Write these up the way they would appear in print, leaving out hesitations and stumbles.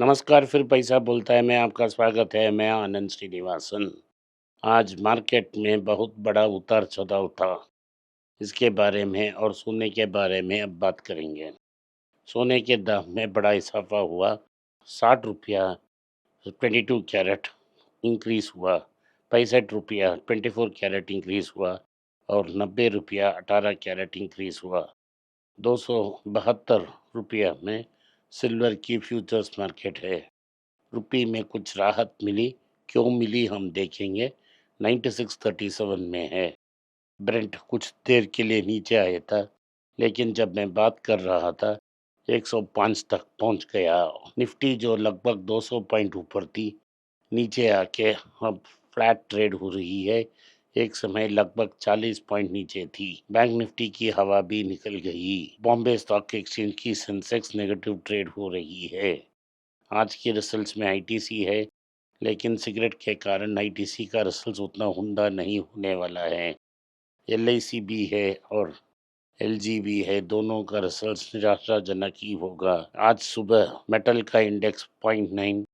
नमस्कार, फिर पैसा बोलता है, मैं आपका स्वागत है। मैं आनंद श्रीनिवासन। आज मार्केट में बहुत बड़ा उतार-चढ़ाव था। इसके बारे में और सोने के बारे में अब बात करेंगे। सोने के दाम में बड़ा इज़ाफ़ा हुआ। ₹60 22 कैरेट इंक्रीज़ हुआ, ₹65 24 कैरेट इंक्रीज़ हुआ और ₹90 18 कैरेट इंक्रीज़ हुआ। ₹272 में सिल्वर की फ्यूचर्स मार्केट है। रुपये में कुछ राहत मिली, क्यों मिली हम देखेंगे। 9637 में है। ब्रेंट कुछ देर के लिए नीचे आया था, लेकिन जब मैं बात कर रहा था 105 तक पहुंच गया। निफ्टी जो लगभग 200 पॉइंट ऊपर थी, नीचे आके अब फ्लैट ट्रेड हो रही है। एक समय लगभग 40 पॉइंट नीचे थी। बैंक निफ्टी की हवा भी निकल गई। बॉम्बे स्टॉक एक्सचेंज की सेंसेक्स नेगेटिव ट्रेड हो रही है। आज के रिजल्ट्स में आईटीसी है, लेकिन सिगरेट के कारण आईटीसी का रिजल्ट उतना उम्दा नहीं होने वाला है। एलआईसी भी है और एलजी भी है, दोनों का रिजल्ट निराशाजनक ही होगा। आज सुबह मेटल का index 0.9,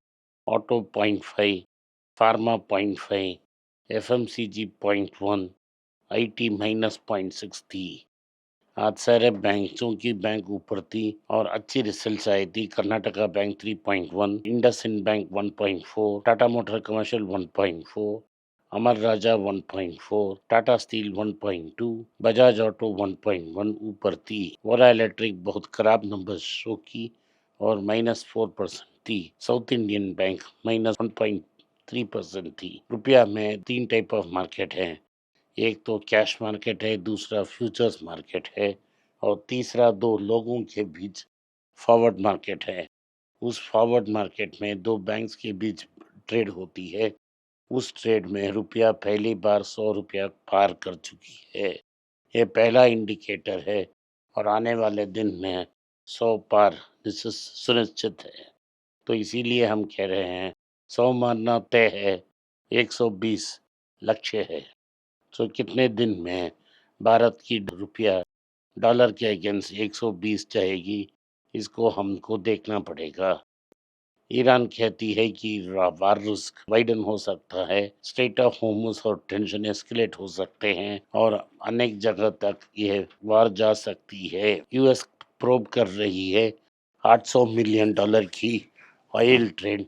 auto 0.5, pharma 0.5, FMCG 0.1, IT -0.6 थी। आज सारे बैंकों की बैंक ऊपर थी और अच्छी रिजल्ट्स आई थी। Karnataka bank 3.1, IndusInd bank 1.4, Tata motor commercial 1.4, अमर राजा 1.4, टाटा स्टील 1.2, बजाज ऑटो 1.1 ऊपर थी। वोरा इलेक्ट्रिक बहुत खराब नंबर शो की और -4% थी। साउथ इंडियन बैंक -1.3% थी। रुपया में तीन टाइप ऑफ मार्केट है। एक तो कैश मार्केट है, दूसरा फ्यूचर्स मार्केट है और तीसरा दो लोगों के बीच फॉरवर्ड मार्केट है। उस फॉरवर्ड मार्केट में दो बैंक्स के बीच ट्रेड होती है। उस ट्रेड में रुपया पहली बार ₹100 पार कर चुकी है। ये पहला इंडिकेटर है और आने वाले दिन में 100 पार सुनिश्चित है। तो इसीलिए हम कह रहे हैं 100 मारना तय है, 120 लक्ष्य है। तो कितने दिन में भारत की रुपया डॉलर के अगेंस्ट 120 जाएगी, इसको हमको देखना पड़ेगा। ईरान कहती है कि वार रिस्क वाइडन हो सकता है, स्टेट ऑफ होर्मुज और टेंशन एस्केलेट हो सकते हैं और अनेक जगह तक यह वार जा सकती है। यूएस प्रोब कर रही है $800 मिलियन की ऑयल ट्रेड,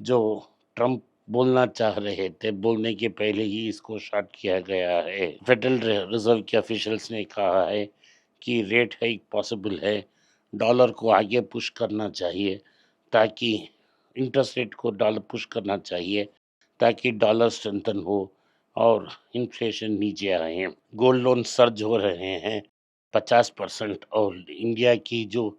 जो ट्रंप बोलना चाह रहे थे, बोलने के पहले ही इसको शॉर्ट किया गया है। फेडरल रिजर्व के ऑफिशियल्स ने कहा है कि रेट हाइक पॉसिबल है। डॉलर को आगे पुश करना चाहिए ताकि इंटरेस्ट रेट को डॉलर पुश करना चाहिए ताकि डॉलर स्ट्रेंथन हो और इन्फ्लेशन नीचे आए। गोल्ड लोन सर्ज हो रहे हैं 50% और इंडिया की जो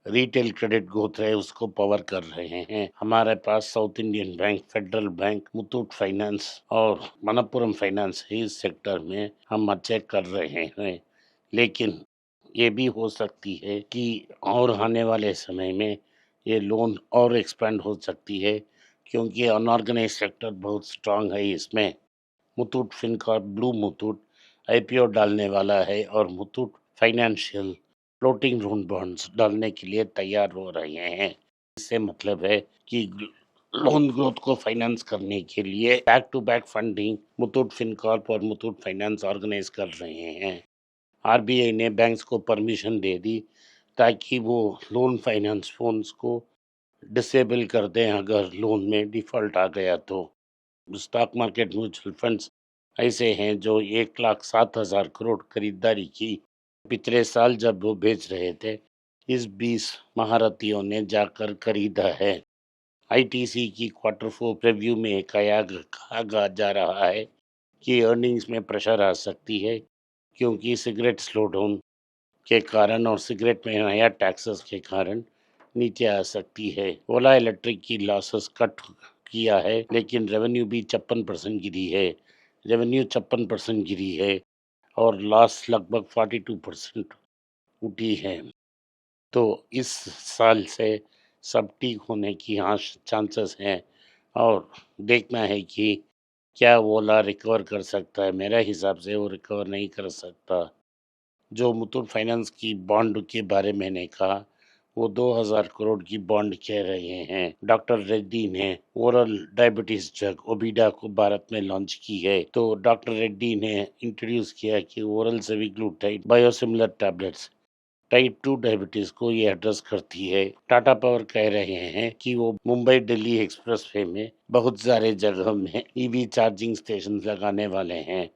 रिटेल क्रेडिट ग्रोथ है उसको पावर कर रहे हैं। हमारे पास South Indian Bank, Federal Bank, Muthoot Finance और मनप्पुरम फाइनेंस है। इस सेक्टर में हम अच्छे कर रहे हैं, लेकिन ये भी हो सकती है कि और आने वाले समय में ये लोन और एक्सपेंड हो सकती है, क्योंकि अनऑर्गेनाइज सेक्टर बहुत स्ट्रांग है इसमें। Muthoot Fincorp blue Muthoot IPO डालने वाला है और Muthoot financial floating loan bonds डालने के लिए तैयार हो रहे हैं। इससे मतलब है कि लोन ग्रोथ को फाइनेंस करने के लिए back to back funding Muthoot Fincorp और मुथूट फाइनेंस ऑर्गेनाइज कर रहे हैं। आरबीआई ने बैंक्स को परमिशन दे दी ताकि वो लोन फाइनेंस फोन्स को डिसेबल कर दें अगर लोन में डिफ़ॉल्ट आ गया तो। स्टॉक मार्केट म्यूचुअल फंड्स ऐसे हैं जो 1,07,000 करोड़ खरीदारी की। पिछले साल जब वो बेच रहे थे, इस 20 महारथियों ने जाकर खरीदा है। आईटीसी की क्वार्टर फोर रिव्यू में कहा जा रहा है कि अर्निंग्स में प्रेशर आ सकती है, क्योंकि सिगरेट स्लोडाउन के कारण और सिगरेट में नया टैक्सेस के कारण नीचे आ सकती है। ओला इलेक्ट्रिक की लॉसेस कट किया है, लेकिन रेवेन्यू भी 56% गिरी है। रेवेन्यू 56% गिरी है और लॉस लगभग 42% उठी है। तो इस साल से सब ठीक होने की चांसेस हैं और देखना है कि क्या ओला रिकवर कर सकता है। मेरे हिसाब से वो रिकवर नहीं कर सकता। जो मुथूट फाइनेंस की बॉन्ड के बारे में मैंने कहा, वो 2000 करोड़ की बॉन्ड कह रहे हैं। डॉक्टर रेड्डी ने ओरल डायबिटीज ड्रग ओबिडा को भारत में लॉन्च की है। तो डॉक्टर रेड्डी ने इंट्रोड्यूस किया कि oral semaglutide biosimilar tablets type 2 diabetes को ये एड्रेस करती है। टाटा पावर कह रहे हैं कि वो मुंबई दिल्ली एक्सप्रेसवे में बहुत सारे जगह में ईवी चार्जिंग स्टेशन लगाने वाले हैं।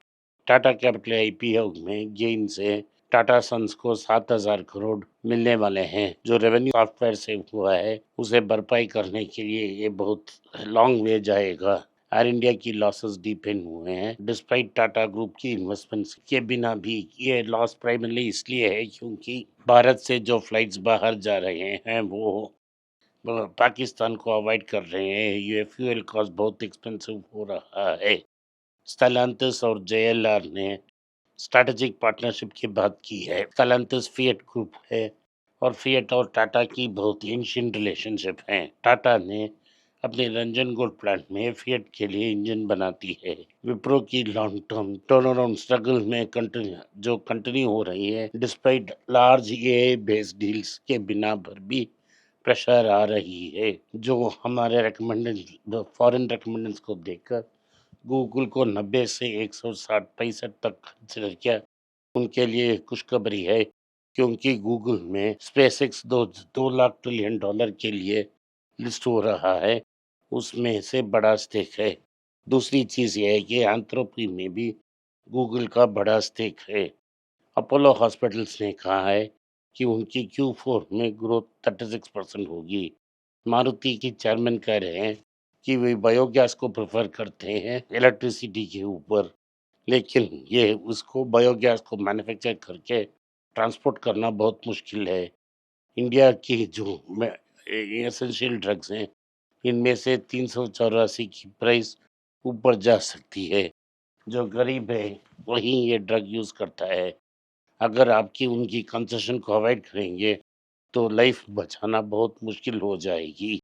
टाटा कैपिटल आईपीओ में गेन से टाटा सन्स को 7,000 करोड़ मिलने वाले हैं। जो रेवेन्यू सॉफ्टवेयर से हुआ है उसे भरपाई करने के लिए ये बहुत लॉन्ग वे जाएगा। एयर इंडिया की लॉसेस डीपेन हुए हैं डिस्पाइट टाटा ग्रुप की इन्वेस्टमेंट्स के बिना भी। ये लॉस प्राइमरली इसलिए है क्योंकि भारत से जो फ्लाइट्स बाहर जा रहे हैं वो पाकिस्तान को अवॉइड कर रहे हैं। ये फ्यूल कॉस्ट बहुत एक्सपेंसिव हो रहा है। स्टेलांटिस और जेएलआर ने स्ट्रैटेजिक पार्टनरशिप की बात की है। स्टेलांटिस फिएट ग्रुप है और फिएट और टाटा की बहुत एंशिएंट रिलेशनशिप है। टाटा ने अपने रंजनगोल प्लांट में फिएट के लिए इंजन बनाती है। विप्रो की लॉन्ग टर्म टर्नअराउंड स्ट्रगल में कंटिन्यू हो रही है despite large AI based deals के बिना पर भी प्रेशर आ रही है। जो हमारे रिकमेंडेड फॉरेन रिकमेंडेंस को देखकर गूगल को 90 से 160 पैंसठ तक कंसिडर किया उनके लिए खुशखबरी है क्योंकि गूगल में स्पेसएक्स 2 लाख ट्रिलियन डॉलर के लिए लिस्ट हो रहा है। उसमें से बड़ा स्टेक है। दूसरी चीज ये है कि एंथ्रोपी में भी गूगल का बड़ा स्टेक है। अपोलो हॉस्पिटल्स ने कहा है कि उनकी Q4 में ग्रोथ 36% होगी। मारुति की चेयरमैन कह रहे हैं कि वे बायोगैस को प्रेफर करते हैं इलेक्ट्रिसिटी के ऊपर, लेकिन ये उसको बायोगैस को मैन्युफैक्चर करके ट्रांसपोर्ट करना बहुत मुश्किल है। इंडिया की जो एसेंशियल ड्रग्स हैं इनमें से 384 की प्राइस ऊपर जा सकती है। जो गरीब है वही ये ड्रग यूज करता है। अगर आपकी उनकी कंसेशन को अवॉइड करेंगे तो लाइफ बचाना बहुत मुश्किल हो जाएगी।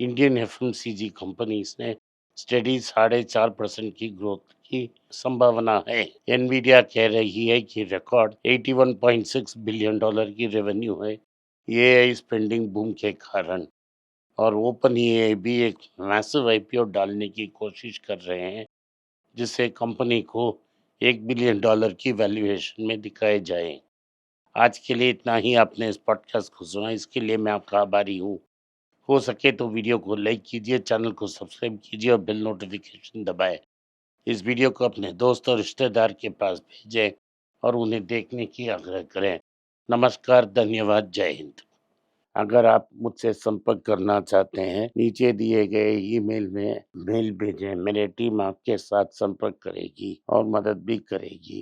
इंडियन एफएमसीजी कंपनीज ने स्टेडी 4.5% की ग्रोथ की संभावना है। एनवीडिया कह रही है कि रिकॉर्ड $81.6 बिलियन की रेवेन्यू है एआई स्पेंडिंग बूम के कारण। और ओपन एआई भी एक मैसिव आईपीओ डालने की कोशिश कर रहे हैं जिससे कंपनी को $1 बिलियन की वैल्यूएशन में दिखाए जाए। आज के लिए इतना ही। आपने इस पॉडकास्ट को सुना इसके लिए मैं आपका आभारी हूँ। हो सके तो वीडियो को लाइक कीजिए, चैनल को सब्सक्राइब कीजिए और बेल नोटिफिकेशन दबाएं। इस वीडियो को अपने दोस्त और रिश्तेदार के पास भेजें और उन्हें देखने की आग्रह करें। नमस्कार, धन्यवाद, जय हिंद। अगर आप मुझसे संपर्क करना चाहते हैं नीचे दिए गए ईमेल में मेल भेजें। मेरी टीम आपके साथ संपर्क करेगी और मदद भी करेगी।